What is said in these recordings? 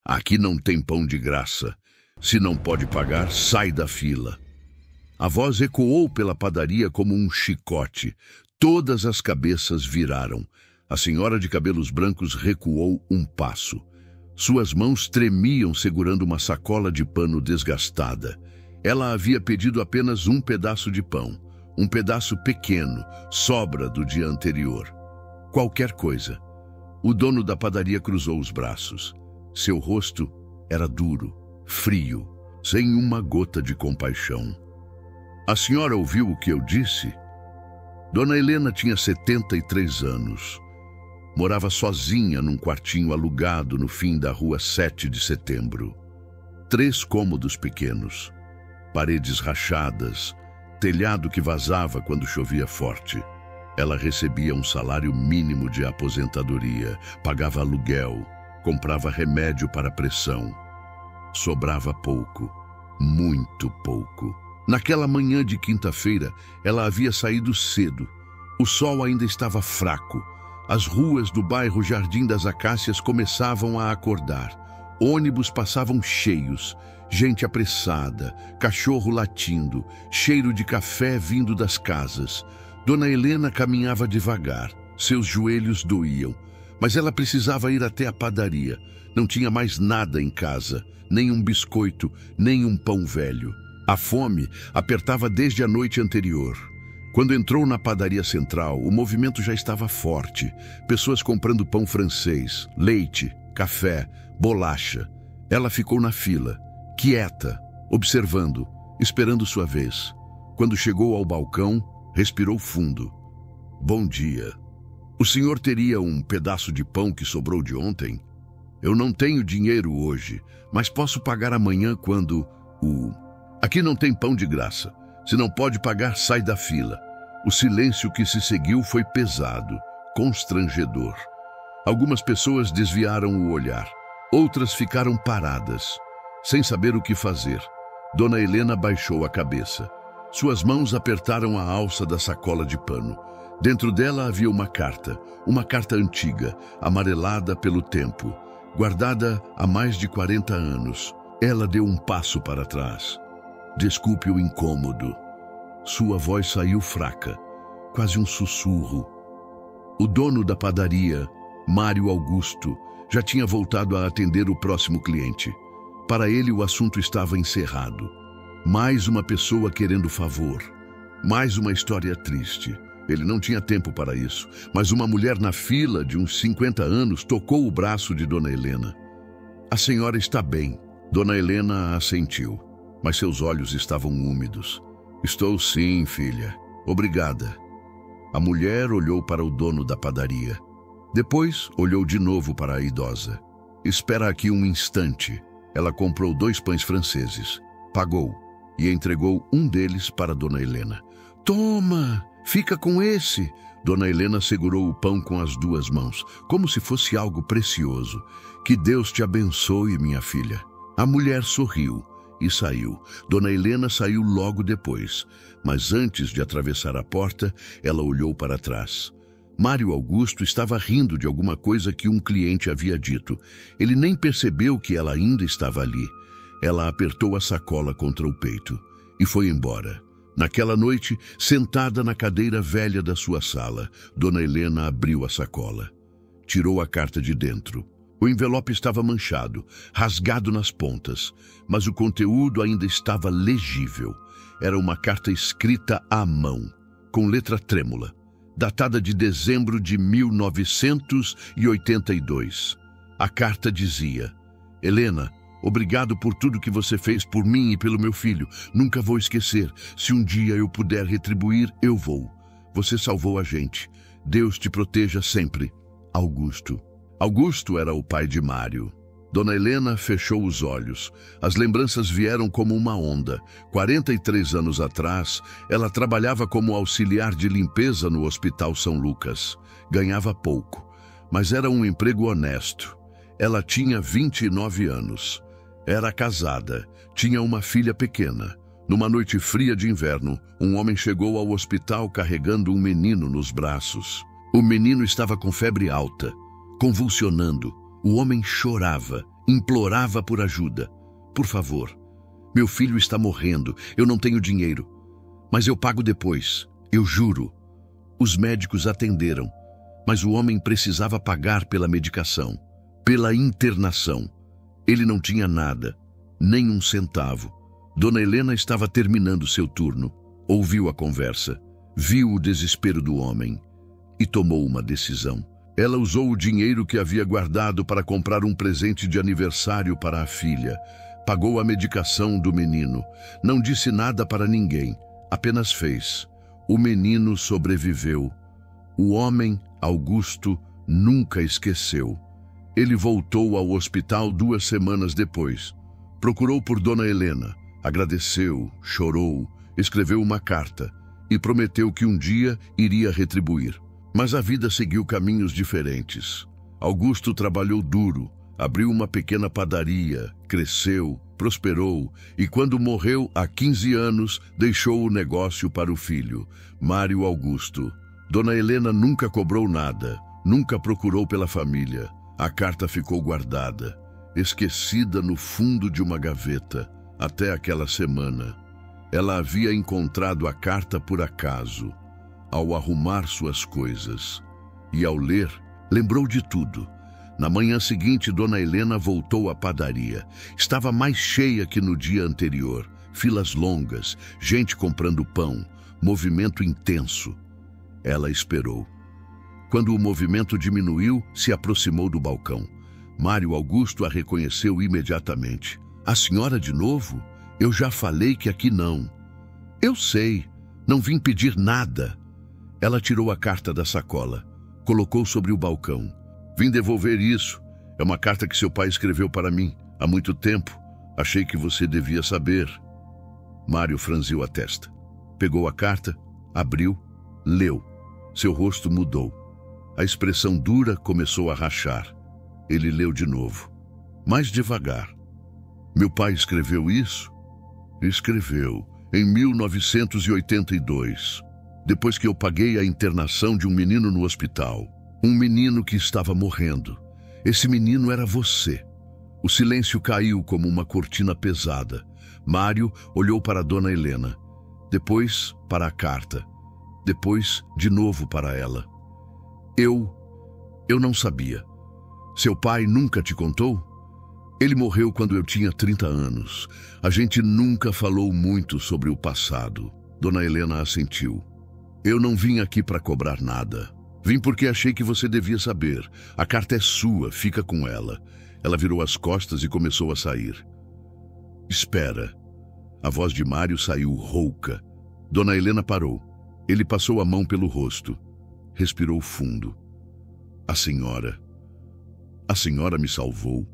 Aqui não tem pão de graça. Se não pode pagar, sai da fila. A voz ecoou pela padaria como um chicote. Todas as cabeças viraram. A senhora de cabelos brancos recuou um passo. Suas mãos tremiam segurando uma sacola de pano desgastada. Ela havia pedido apenas um pedaço de pão. Um pedaço pequeno, sobra do dia anterior. Qualquer coisa. O dono da padaria cruzou os braços. Seu rosto era duro, frio, sem uma gota de compaixão. A senhora ouviu o que eu disse? Dona Helena tinha 73 anos. Morava sozinha num quartinho alugado no fim da rua 7 de Setembro. 3 cômodos pequenos, paredes rachadas, telhado que vazava quando chovia forte. Ela recebia um salário mínimo de aposentadoria, pagava aluguel, comprava remédio para pressão. Sobrava pouco, muito pouco. Naquela manhã de quinta-feira, ela havia saído cedo. O sol ainda estava fraco. As ruas do bairro Jardim das Acácias começavam a acordar. Ônibus passavam cheios, gente apressada, cachorro latindo, cheiro de café vindo das casas. Dona Helena caminhava devagar, seus joelhos doíam, mas ela precisava ir até a padaria. Não tinha mais nada em casa, nem um biscoito, nem um pão velho. A fome apertava desde a noite anterior. Quando entrou na padaria central, o movimento já estava forte. Pessoas comprando pão francês, leite, café, bolacha. Ela ficou na fila, quieta, observando, esperando sua vez. Quando chegou ao balcão, respirou fundo. Bom dia. O senhor teria um pedaço de pão que sobrou de ontem? Eu não tenho dinheiro hoje, mas posso pagar amanhã quando Aqui não tem pão de graça. Se não pode pagar, sai da fila. O silêncio que se seguiu foi pesado, constrangedor. Algumas pessoas desviaram o olhar. Outras ficaram paradas, sem saber o que fazer. Dona Helena baixou a cabeça. Suas mãos apertaram a alça da sacola de pano. Dentro dela havia uma carta antiga, amarelada pelo tempo, guardada há mais de 40 anos. Ela deu um passo para trás. Desculpe o incômodo. Sua voz saiu fraca, quase um sussurro. O dono da padaria, Mário Augusto, já tinha voltado a atender o próximo cliente. Para ele, o assunto estava encerrado. Mais uma pessoa querendo favor. Mais uma história triste. Ele não tinha tempo para isso, mas uma mulher na fila de uns 50 anos tocou o braço de Dona Helena. A senhora está bem. Dona Helena assentiu, mas seus olhos estavam úmidos. Estou sim, filha. Obrigada. A mulher olhou para o dono da padaria. Depois, olhou de novo para a idosa. Espera aqui um instante. Ela comprou 2 pães franceses, pagou e entregou um deles para Dona Helena. Toma, fica com esse. Dona Helena segurou o pão com as 2 mãos, como se fosse algo precioso. Que Deus te abençoe, minha filha. A mulher sorriu e saiu. Dona Helena saiu logo depois, mas antes de atravessar a porta, ela olhou para trás. Mário Augusto estava rindo de alguma coisa que um cliente havia dito. Ele nem percebeu que ela ainda estava ali. Ela apertou a sacola contra o peito e foi embora. Naquela noite, sentada na cadeira velha da sua sala, Dona Helena abriu a sacola. Tirou a carta de dentro. O envelope estava manchado, rasgado nas pontas, mas o conteúdo ainda estava legível. Era uma carta escrita à mão, com letra trêmula, datada de dezembro de 1982. A carta dizia: Helena, obrigado por tudo que você fez por mim e pelo meu filho. Nunca vou esquecer. Se um dia eu puder retribuir, eu vou. Você salvou a gente. Deus te proteja sempre. Augusto. Augusto era o pai de Mário. Dona Helena fechou os olhos. As lembranças vieram como uma onda. 43 anos atrás, ela trabalhava como auxiliar de limpeza no Hospital São Lucas. Ganhava pouco, mas era um emprego honesto. Ela tinha 29 anos. Era casada, tinha uma filha pequena. Numa noite fria de inverno, um homem chegou ao hospital carregando um menino nos braços. O menino estava com febre alta, convulsionando. O homem chorava Implorava por ajuda. Por favor, meu filho está morrendo, eu não tenho dinheiro. Mas eu pago depois, eu juro. Os médicos atenderam, mas o homem precisava pagar pela medicação, pela internação. Ele não tinha nada, nem um centavo. Dona Helena estava terminando seu turno. Ouviu a conversa, viu o desespero do homem e tomou uma decisão. Ela usou o dinheiro que havia guardado para comprar um presente de aniversário para a filha. Pagou a medicação do menino. Não disse nada para ninguém, apenas fez. O menino sobreviveu. O homem, Augusto, nunca esqueceu. Ele voltou ao hospital 2 semanas depois. Procurou por Dona Helena, agradeceu, chorou, escreveu uma carta e prometeu que um dia iria retribuir. Mas a vida seguiu caminhos diferentes. Augusto trabalhou duro, abriu uma pequena padaria, cresceu, prosperou e quando morreu há 15 anos, deixou o negócio para o filho, Mário Augusto. Dona Helena nunca cobrou nada, nunca procurou pela família. A carta ficou guardada, esquecida no fundo de uma gaveta, até aquela semana. Ela havia encontrado a carta por acaso, ao arrumar suas coisas. E ao ler, lembrou de tudo. Na manhã seguinte, Dona Helena voltou à padaria. Estava mais cheia que no dia anterior. Filas longas, gente comprando pão, movimento intenso. Ela esperou. Quando o movimento diminuiu, se aproximou do balcão. Mário Augusto a reconheceu imediatamente. A senhora de novo? Eu já falei que aqui não. Eu sei, não vim pedir nada. Ela tirou a carta da sacola, colocou sobre o balcão. Vim devolver isso. É uma carta que seu pai escreveu para mim há muito tempo. Achei que você devia saber. Mário franziu a testa. Pegou a carta, abriu, leu. Seu rosto mudou. A expressão dura começou a rachar. Ele leu de novo, mais devagar. Meu pai escreveu isso? Escreveu, em 1982, depois que eu paguei a internação de um menino no hospital. Um menino que estava morrendo. Esse menino era você. O silêncio caiu como uma cortina pesada. Mário olhou para Dona Helena, depois para a carta, depois de novo para ela. Eu não sabia. Seu pai nunca te contou? Ele morreu quando eu tinha 30 anos. A gente nunca falou muito sobre o passado. Dona Helena assentiu. Eu não vim aqui para cobrar nada. Vim porque achei que você devia saber. A carta é sua, fica com ela. Ela virou as costas e começou a sair. Espera. A voz de Mário saiu rouca. Dona Helena parou. Ele passou a mão pelo rosto. Respirou fundo. A senhora me salvou.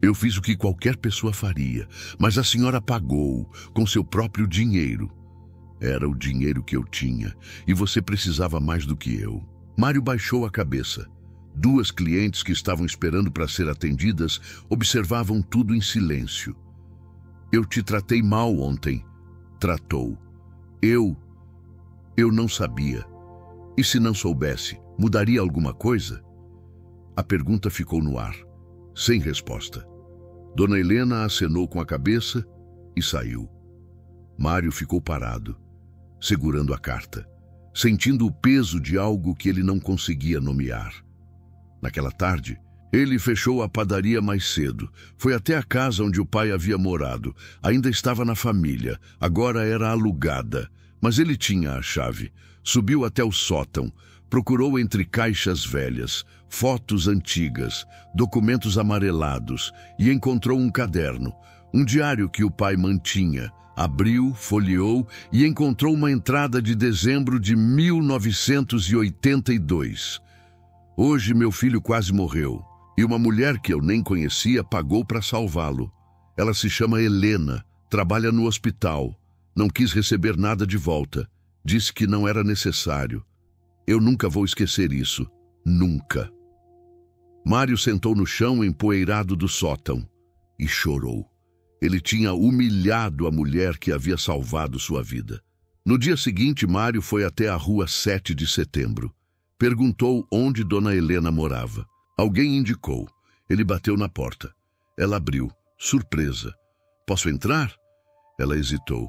Eu fiz o que qualquer pessoa faria, mas a senhora pagou com seu próprio dinheiro. Era o dinheiro que eu tinha, e você precisava mais do que eu. Mário baixou a cabeça. 2 clientes que estavam esperando para ser atendidas observavam tudo em silêncio. Eu te tratei mal ontem. Tratou. Eu não sabia. E se não soubesse, mudaria alguma coisa? A pergunta ficou no ar, sem resposta. Dona Helena acenou com a cabeça e saiu. Mário ficou parado, segurando a carta, sentindo o peso de algo que ele não conseguia nomear. Naquela tarde, ele fechou a padaria mais cedo. Foi até a casa onde o pai havia morado. Ainda estava na família, agora era alugada, mas ele tinha a chave. Subiu até o sótão, procurou entre caixas velhas, fotos antigas, documentos amarelados e encontrou um caderno, um diário que o pai mantinha. Abriu, folheou e encontrou uma entrada de dezembro de 1982. Hoje meu filho quase morreu e uma mulher que eu nem conhecia pagou para salvá-lo. Ela se chama Helena, trabalha no hospital. Não quis receber nada de volta. Disse que não era necessário. Eu nunca vou esquecer isso. Nunca. Mário sentou no chão empoeirado do sótão e chorou. Ele tinha humilhado a mulher que havia salvado sua vida. No dia seguinte, Mário foi até a rua 7 de setembro. Perguntou onde Dona Helena morava. Alguém indicou. Ele bateu na porta. Ela abriu, surpresa. Posso entrar? Ela hesitou,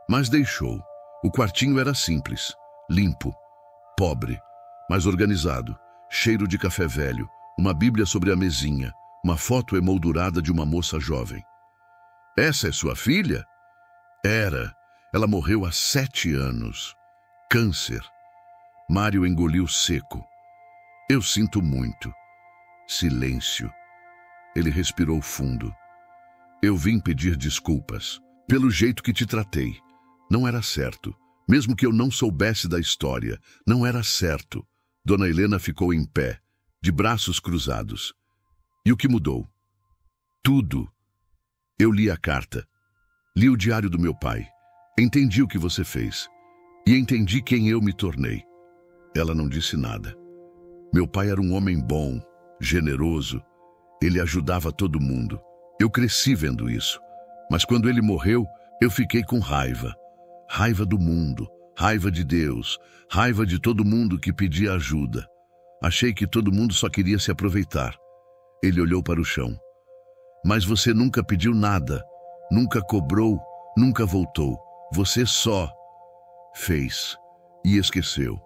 mas deixou. O quartinho era simples, limpo, pobre, mas organizado. Cheiro de café velho, uma bíblia sobre a mesinha, uma foto emoldurada de uma moça jovem. Essa é sua filha? Era. Ela morreu há 7 anos. Câncer. Mário engoliu seco. Eu sinto muito. Silêncio. Ele respirou fundo. Eu vim pedir desculpas pelo jeito que te tratei. Não era certo. Mesmo que eu não soubesse da história, não era certo. Dona Helena ficou em pé, de braços cruzados. E o que mudou? Tudo. Eu li a carta. Li o diário do meu pai. Entendi o que você fez. E entendi quem eu me tornei. Ela não disse nada. Meu pai era um homem bom, generoso. Ele ajudava todo mundo. Eu cresci vendo isso. Mas quando ele morreu, eu fiquei com raiva. Raiva do mundo, raiva de Deus, raiva de todo mundo que pedia ajuda. Achei que todo mundo só queria se aproveitar. Ele olhou para o chão. Mas você nunca pediu nada, nunca cobrou, nunca voltou. Você só fez e esqueceu.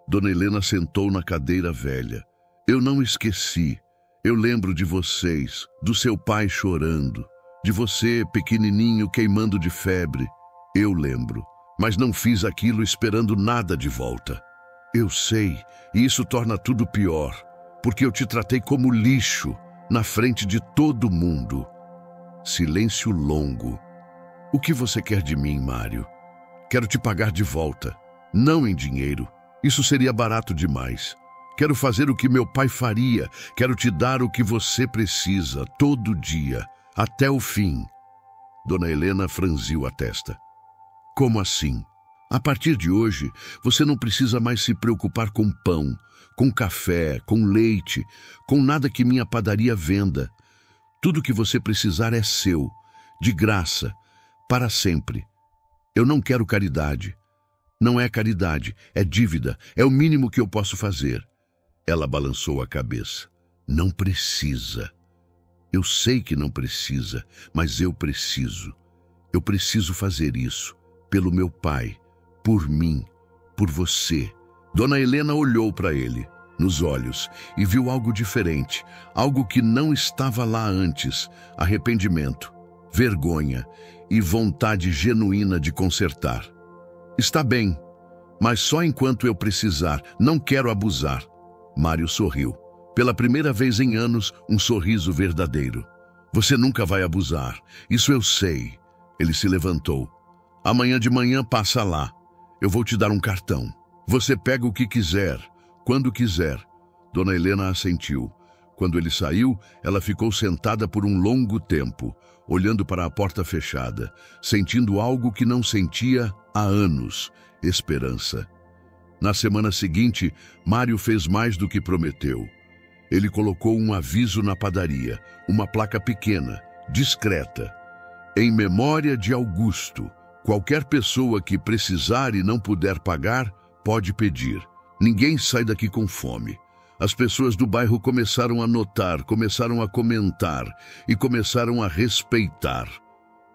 Dona Helena sentou na cadeira velha. Eu não esqueci. Eu lembro de vocês, do seu pai chorando, de você, pequenininho, queimando de febre. Eu lembro, mas não fiz aquilo esperando nada de volta. Eu sei, e isso torna tudo pior, porque eu te tratei como lixo, na frente de todo mundo. Silêncio longo. O que você quer de mim, Mário? Quero te pagar de volta, não em dinheiro. Isso seria barato demais. Quero fazer o que meu pai faria. Quero te dar o que você precisa, todo dia, até o fim. Dona Helena franziu a testa. Como assim? A partir de hoje, você não precisa mais se preocupar com pão, com café, com leite, com nada que minha padaria venda. Tudo que você precisar é seu, de graça, para sempre. Eu não quero caridade. Não é caridade, é dívida, é o mínimo que eu posso fazer. Ela balançou a cabeça. Não precisa. Eu sei que não precisa, mas eu preciso. Eu preciso fazer isso, pelo meu pai, por mim, por você. Dona Helena olhou para ele, nos olhos, e viu algo diferente, algo que não estava lá antes: arrependimento, vergonha e vontade genuína de consertar. Está bem, mas só enquanto eu precisar, não quero abusar. Mário sorriu. Pela primeira vez em anos, um sorriso verdadeiro. Você nunca vai abusar, isso eu sei. Ele se levantou. Amanhã de manhã passa lá. Eu vou te dar um cartão. Você pega o que quiser, quando quiser. Dona Helena assentiu. Quando ele saiu, ela ficou sentada por um longo tempo, olhando para a porta fechada, sentindo algo que não sentia há anos: esperança. Na semana seguinte, Mário fez mais do que prometeu. Ele colocou um aviso na padaria, uma placa pequena, discreta. Em memória de Augusto, qualquer pessoa que precisar e não puder pagar, pode pedir. Ninguém sai daqui com fome. As pessoas do bairro começaram a notar, começaram a comentar e começaram a respeitar.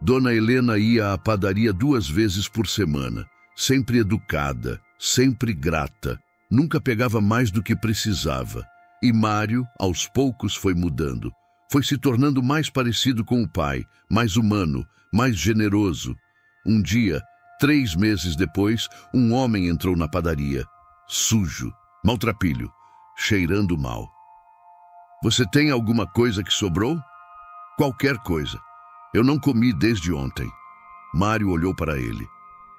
Dona Helena ia à padaria 2 vezes por semana, sempre educada, sempre grata, nunca pegava mais do que precisava. E Mário, aos poucos, foi mudando. Foi se tornando mais parecido com o pai, mais humano, mais generoso. Um dia, 3 meses depois, um homem entrou na padaria, sujo, maltrapilho, cheirando mal. Você tem alguma coisa que sobrou? Qualquer coisa. Eu não comi desde ontem. Mário olhou para ele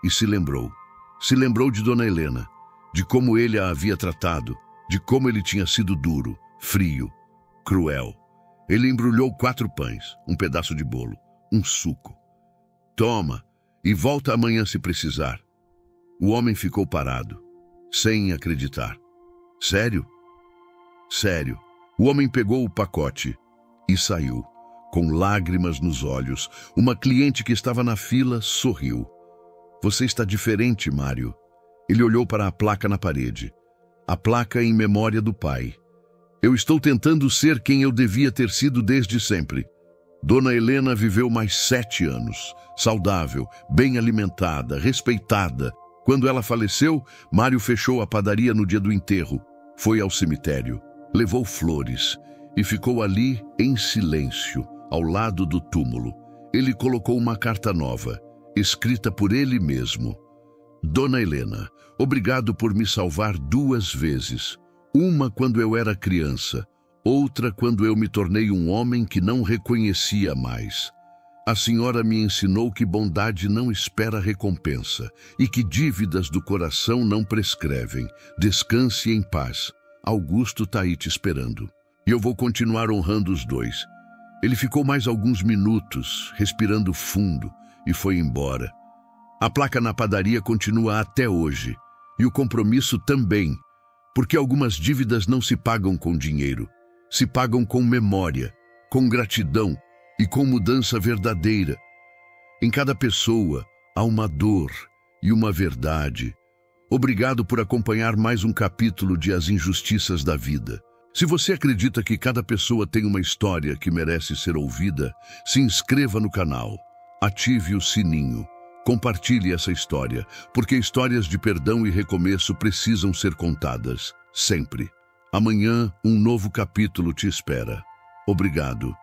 e se lembrou. Se lembrou de Dona Helena, de como ele a havia tratado, de como ele tinha sido duro, frio, cruel. Ele embrulhou 4 pães, um pedaço de bolo, um suco. Toma, e volta amanhã se precisar. O homem ficou parado, sem acreditar. Sério? Sério. O homem pegou o pacote e saiu, com lágrimas nos olhos. Uma cliente que estava na fila sorriu. Você está diferente, Mário. Ele olhou para a placa na parede. A placa em memória do pai. Eu estou tentando ser quem eu devia ter sido desde sempre. Dona Helena viveu mais 7 anos, saudável, bem alimentada, respeitada. Quando ela faleceu, Mário fechou a padaria no dia do enterro. Foi ao cemitério, levou flores e ficou ali em silêncio, ao lado do túmulo. Ele colocou uma carta nova, escrita por ele mesmo. Dona Helena, obrigado por me salvar 2 vezes. Uma quando eu era criança, outra quando eu me tornei um homem que não reconhecia mais. A senhora me ensinou que bondade não espera recompensa e que dívidas do coração não prescrevem. Descanse em paz. Augusto está aí te esperando. E eu vou continuar honrando os 2. Ele ficou mais alguns minutos, respirando fundo, e foi embora. A placa na padaria continua até hoje, e o compromisso também, porque algumas dívidas não se pagam com dinheiro, se pagam com memória, com gratidão e com mudança verdadeira. Em cada pessoa há uma dor e uma verdade. Obrigado por acompanhar mais um capítulo de As Injustiças da Vida. Se você acredita que cada pessoa tem uma história que merece ser ouvida, se inscreva no canal, ative o sininho, compartilhe essa história, porque histórias de perdão e recomeço precisam ser contadas, sempre. Amanhã, um novo capítulo te espera. Obrigado.